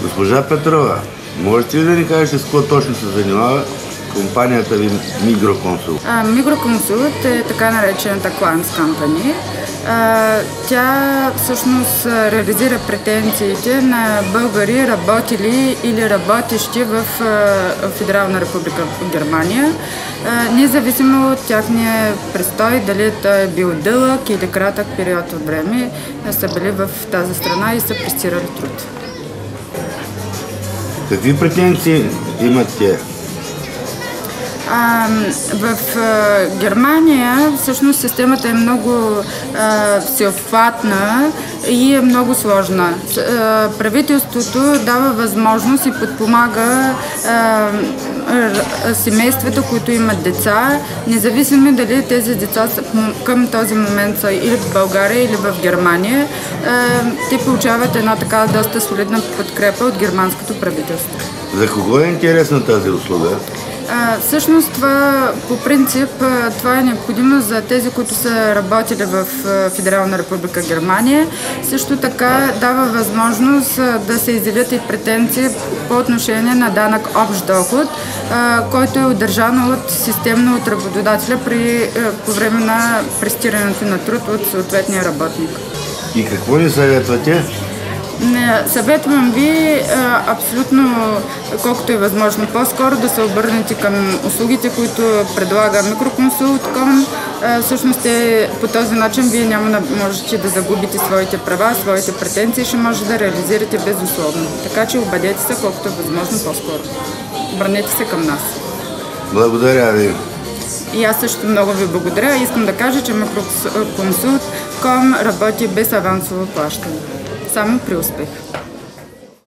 Госпожа Петрова, можете ли да ни кажете с какво точно се занимава компанията ви Мигроконсулт? Мигроконсулт е така наречената Clients Company. Тя всъщност реализира претенциите на българи, работили или работещи в Федерална република Германия, независимо от тяхния престой, дали той е бил дълъг или кратък период от време, са били в тази страна и са престирали труд. Какви претенции имат те? В Германия всъщност системата е много всеобхватна и е много сложна. Правителството дава възможност и подпомага семействата, които имат деца, независимо дали тези деца към този момент са или в България, или в Германия, те получават една така доста солидна подкрепа от германското правителство. За кого е интересна тази услуга? Всъщност това по принцип това е необходимо за тези, които са работили в Федерална република Германия. Също така дава възможност да се изявят и претенции по отношение на данък общ доход, който е удържан системно от работодателя по време на престирането на труд от съответния работник. И какво ни съветвате? Съветвам ви абсолютно, колкото е възможно по-скоро да се обърнете към услугите, които предлага Мигроконсулт.com. Всъщност по този начин вие няма да можете да загубите своите права, своите претенции, ще може да реализирате безусловно. Така че обадете се колкото е възможно по-скоро. Обърнете се към нас. Благодаря ви. И аз също много ви благодаря. Искам да кажа, че Мигроконсулт.com работи без авансово плащане. Само при успех.